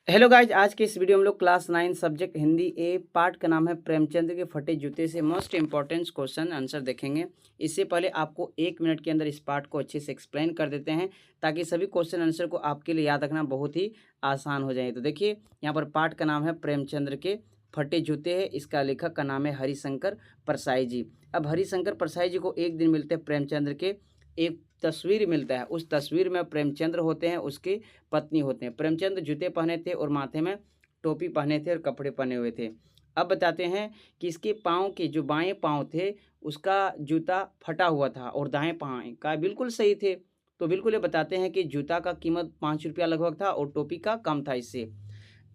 Hello guys, आज के इस वीडियो में हम लोग क्लास 9 सब्जेक्ट हिंदी ए पार्ट का नाम है प्रेमचंद के फटे जूते से मोस्ट इंपॉर्टेंट क्वेश्चन आंसर देखेंगे। इससे पहले आपको 1 मिनट के अंदर इस पार्ट को अच्छे से एक्सप्लेन कर देते हैं ताकि सभी क्वेश्चन आंसर को आपके लिए याद रखना बहुत ही आसान हो जाए। तो देखिए, यहाँ पर पार्ट का नाम है प्रेमचंद्र के फटे जूते है। इसका लेखक का नाम है हरिशंकर परसाई जी। अब हरिशंकर परसाई जी को एक दिन मिलते हैं प्रेमचंद्र के एक तस्वीर मिलता है। उस तस्वीर में प्रेमचंद्र होते हैं, उसकी पत्नी होते हैं। प्रेमचंद जूते पहने थे और माथे में टोपी पहने थे और कपड़े पहने हुए थे। अब बताते हैं कि इसके पाँव के जो बाएं पाँव थे उसका जूता फटा हुआ था और दाएं पाँव का बिल्कुल सही थे। तो बिल्कुल ये बताते हैं कि जूता का कीमत 5 रुपया लगभग था और टोपी का कम था इससे।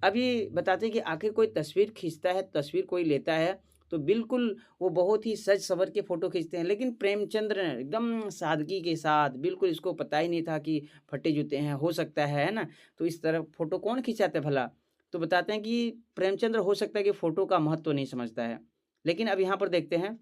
अब ये बताते हैं कि आखिर कोई तस्वीर खींचता है, तस्वीर कोई लेता है तो बिल्कुल वो बहुत ही सज संवर के फ़ोटो खींचते हैं। लेकिन प्रेमचंद्र ने एकदम सादगी के साथ, बिल्कुल इसको पता ही नहीं था कि फटे जूते हैं, हो सकता है ना? तो इस तरह फ़ोटो कौन खिंचाता है भला? तो बताते हैं कि प्रेमचंद्र हो सकता है कि फ़ोटो का महत्व नहीं समझता है। लेकिन अब यहाँ पर देखते हैं,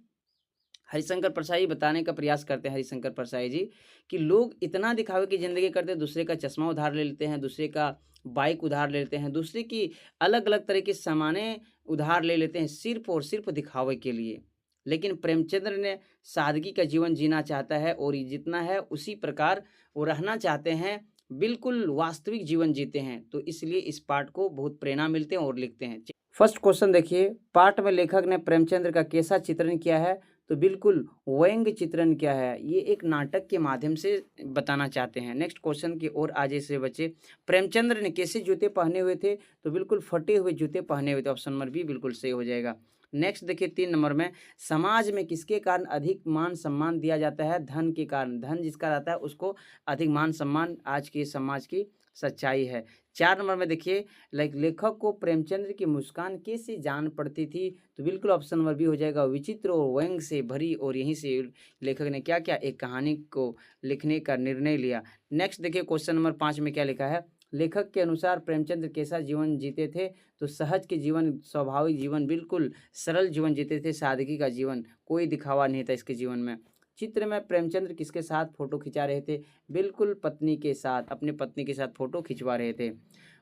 हरिशंकर परसाई बताने का प्रयास करते हैं हरिशंकर परसाई जी कि लोग इतना दिखावे की ज़िंदगी करते हैं, दूसरे का चश्मा उधार ले लेते हैं, दूसरे का बाइक उधार ले लेते हैं, दूसरे की अलग-अलग तरह की सामानें उधार ले लेते हैं सिर्फ़ और सिर्फ़ दिखावे के लिए। लेकिन प्रेमचंद्र ने सादगी का जीवन जीना चाहता है और ये जितना है उसी प्रकार वो रहना चाहते हैं, बिल्कुल वास्तविक जीवन जीते हैं। तो इसलिए इस पाठ को बहुत प्रेरणा मिलते हैं और लिखते हैं। फर्स्ट क्वेश्चन देखिए, पाठ में लेखक ने प्रेमचंद्र का कैसा चित्रण किया है? तो बिल्कुल व्यंग्य चित्रण क्या है, ये एक नाटक के माध्यम से बताना चाहते हैं। नेक्स्ट क्वेश्चन की ओर आज से बच्चे, प्रेमचंद्र ने कैसे जूते पहने हुए थे? तो बिल्कुल फटे हुए जूते पहने हुए थे। ऑप्शन नंबर बी बिल्कुल सही हो जाएगा। नेक्स्ट देखिए 3 नंबर में, समाज में किसके कारण अधिक मान सम्मान दिया जाता है? धन के कारण। धन जिसका रहता है उसको अधिक मान सम्मान आज के समाज की सच्चाई है। 4 नंबर में देखिए, लेखक को प्रेमचंद्र की मुस्कान कैसे जान पड़ती थी? तो बिल्कुल ऑप्शन नंबर बी हो जाएगा, विचित्र और व्यंग से भरी। और यहीं से लेखक ने क्या किया, एक कहानी को लिखने का निर्णय लिया। नेक्स्ट देखिए क्वेश्चन नंबर 5 में क्या लिखा है, लेखक के अनुसार प्रेमचंद्र कैसा जीवन जीते थे? तो सहज के जीवन, स्वाभाविक जीवन, बिल्कुल सरल जीवन जीते थे, सादगी का जीवन, कोई दिखावा नहीं था इसके जीवन में। चित्र में प्रेमचंद्र किसके साथ फोटो खिंचा रहे थे? बिल्कुल पत्नी के साथ, अपनी पत्नी के साथ फोटो खिंचवा रहे थे।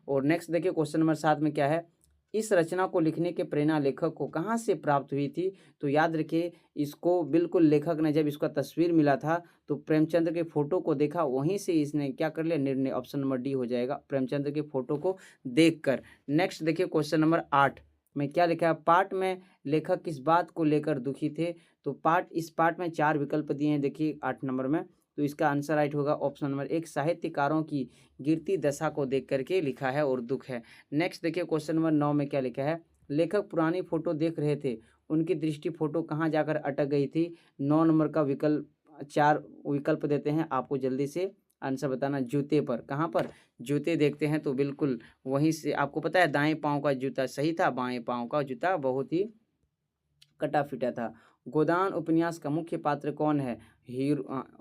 और नेक्स्ट देखिए क्वेश्चन नंबर 7 में क्या है, इस रचना को लिखने की प्रेरणा लेखक को कहाँ से प्राप्त हुई थी? तो याद रखिए, इसको बिल्कुल लेखक ने जब इसका तस्वीर मिला था तो प्रेमचंद्र के फोटो को देखा, वहीं से इसने क्या कर लिया निर्णय। ऑप्शन नंबर डी हो जाएगा, प्रेमचंद्र के फोटो को देखकर। नेक्स्ट देखिए क्वेश्चन नंबर 8 में क्या लिखा है, पाठ में लेखक किस बात को लेकर दुखी थे? तो इस पाठ में 4 विकल्प दिए हैं देखिए 8 नंबर में। तो इसका आंसर राइट होगा ऑप्शन नंबर 1, साहित्यकारों की गिरती दशा को देख करके लिखा है और दुख है। नेक्स्ट देखिए क्वेश्चन नंबर 9 में क्या लिखा है, लेखक पुरानी फोटो देख रहे थे, उनकी दृष्टि फोटो कहाँ जाकर अटक गई थी? 9 नंबर का विकल्प, 4 विकल्प देते हैं आपको, जल्दी से आंसर बताना। जूते पर, कहाँ पर? जूते देखते हैं तो बिल्कुल वहीं से आपको पता है, दाएं पाँव का जूता सही था, बाएं पाँव का जूता बहुत ही कटा फिटा था। गोदान उपन्यास का मुख्य पात्र कौन है?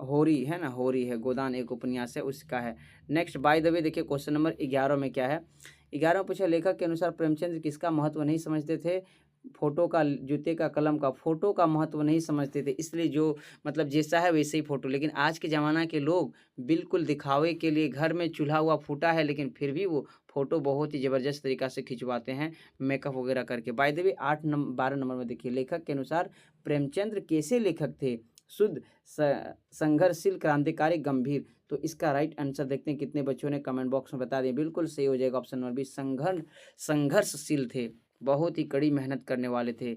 होरी है ना, होरी है। गोदान एक उपन्यास है, उसका है। नेक्स्ट बाय द वे देखिए क्वेश्चन नंबर 11 में क्या है, 11 में पूछा, लेखक के अनुसार प्रेमचंद किसका महत्व नहीं समझते थे? फोटो का, जूते का, कलम का। फोटो का महत्व नहीं समझते थे, इसलिए जो मतलब जैसा है वैसे ही फोटो। लेकिन आज के ज़माना के लोग बिल्कुल दिखावे के लिए, घर में चूल्हा हुआ फूटा है लेकिन फिर भी वो फोटो बहुत ही ज़बरदस्त तरीक़ा से खिंचवाते हैं, मेकअप वगैरह करके। बाय द वे 12 नंबर में देखिए, लेखक के अनुसार प्रेमचंद्र कैसे लेखक थे? शुद्ध, संघर्षशील, क्रांतिकारी, गंभीर। तो इसका राइट आंसर देखते हैं कितने बच्चों ने कमेंट बॉक्स में बता दिया। बिल्कुल सही हो जाएगा ऑप्शन नंबर बी, संघर्षशील थे, बहुत ही कड़ी मेहनत करने वाले थे।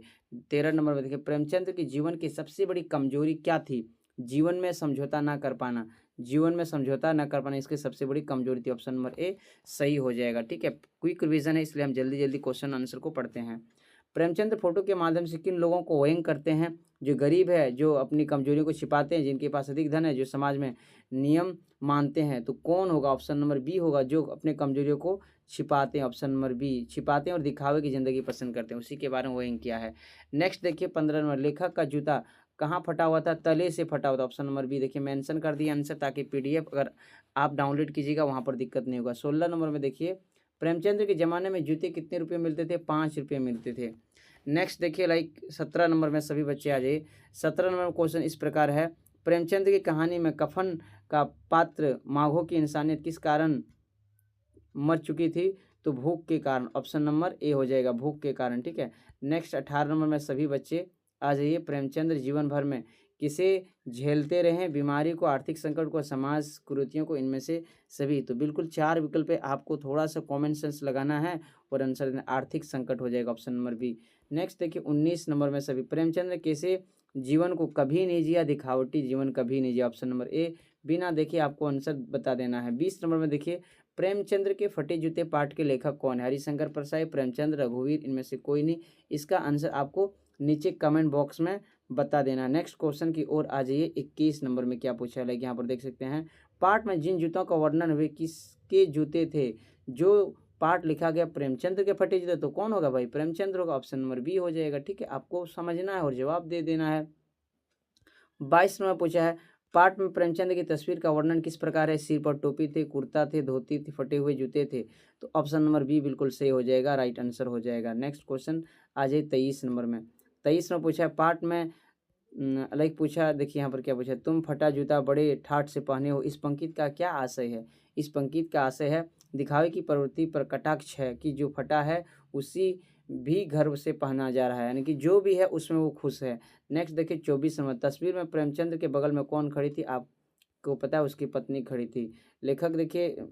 13 नंबर में देखिए, प्रेमचंद्र के जीवन की सबसे बड़ी कमजोरी क्या थी? जीवन में समझौता ना कर पाना। जीवन में समझौता ना कर पाना इसकी सबसे बड़ी कमजोरी थी। ऑप्शन नंबर ए सही हो जाएगा। ठीक है, क्विक रिवीजन है इसलिए हम जल्दी जल्दी क्वेश्चन आंसर को पढ़ते हैं। प्रेमचंद फोटो के माध्यम से किन लोगों को व्यंग करते हैं? जो गरीब है, जो अपनी कमजोरियों को छिपाते हैं, जिनके पास अधिक धन है, जो समाज में नियम मानते हैं। तो कौन होगा? ऑप्शन नंबर बी होगा, जो अपने कमजोरियों को छिपाते हैं। ऑप्शन नंबर बी, छिपाते हैं और दिखावे की ज़िंदगी पसंद करते हैं, उसी के बारे में व्यंग किया है। नेक्स्ट देखिए 15 नंबर, लेखक का जूता कहाँ फटा हुआ था? तले से फटा हुआ था। ऑप्शन नंबर बी देखिए, मेंशन कर दिया आंसर, ताकि पीडीएफ अगर आप डाउनलोड कीजिएगा वहाँ पर दिक्कत नहीं होगा। 16 नंबर में देखिए, प्रेमचंद्र के ज़माने में जूते कितने रुपये मिलते थे? 5 रुपये मिलते थे। नेक्स्ट देखिए 17 नंबर में सभी बच्चे आ जाइए। 17 नंबर क्वेश्चन इस प्रकार है, प्रेमचंद की कहानी में कफन का पात्र माघो की इंसानियत किस कारण मर चुकी थी? तो भूख के कारण, ऑप्शन नंबर ए हो जाएगा, भूख के कारण। ठीक है, नेक्स्ट 18 नंबर में सभी बच्चे आ जाइए। प्रेमचंद जीवन भर में किसे झेलते रहे, बीमारी को, आर्थिक संकट को, समाज कुरीतियों को, इनमें से सभी। तो बिल्कुल 4 विकल्प पे आपको थोड़ा सा कॉमन सेंस लगाना है और आंसर देना, आर्थिक संकट हो जाएगा, ऑप्शन नंबर बी। नेक्स्ट देखिए 19 नंबर में सभी, प्रेमचंद ने कैसे जीवन को कभी नहीं जिया, दिखावटी जीवन कभी नहीं जिया, ऑप्शन नंबर ए। बिना देखिए आपको आंसर बता देना है। 20 नंबर में देखिए, प्रेमचंद्र के फटे जूते पाठ के लेखक कौन है, हरिशंकर प्रसाद, प्रेमचंद, रघुवीर, इनमें से कोई नहीं। इसका आंसर आपको नीचे कमेंट बॉक्स में बता देना। नेक्स्ट क्वेश्चन की ओर आ जाइए। 21 नंबर में क्या पूछा है, यहाँ पर देख सकते हैं, पाठ में जिन जूतों का वर्णन हुए किसके जूते थे, जो पाठ लिखा गया प्रेमचंद्र के फटे जूते, तो कौन होगा भाई, प्रेमचंद्र होगा, ऑप्शन नंबर बी हो जाएगा। ठीक है, आपको समझना है और जवाब दे देना है। 22 नंबर पूछा है, पाठ में प्रेमचंद की तस्वीर का वर्णन किस प्रकार है, सिर पर टोपी थे, कुर्ता थे, धोती थी, फटे हुए जूते थे, तो ऑप्शन नंबर बी बिल्कुल सही हो जाएगा, राइट आंसर हो जाएगा। नेक्स्ट क्वेश्चन आ जाए 23 नंबर में। 23 में पूछा है, पाठ में लाइक पूछा, देखिए यहाँ पर क्या पूछा है, तुम फटा जूता बड़े ठाठ से पहने हो, इस पंक्ति का क्या आशय है। इस पंक्ति का आशय है दिखावे की प्रवृत्ति पर कटाक्ष है कि जो फटा है उसी भी गर्व से पहना जा रहा है, यानी कि जो भी है उसमें वो खुश है। नेक्स्ट देखिए 24 नंबर, तस्वीर में प्रेमचंद के बगल में कौन खड़ी थी, आपको पता है, उसकी पत्नी खड़ी थी। लेखक देखिए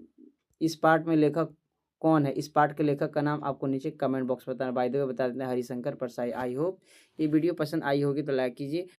इस पार्ट में लेखक कौन है, इस पार्ट के लेखक का नाम आपको नीचे कमेंट बॉक्स में बताना। बाय द वे बता देते हैं, हरिशंकर परसाई। आई होप ये वीडियो पसंद आई होगी तो लाइक कीजिए।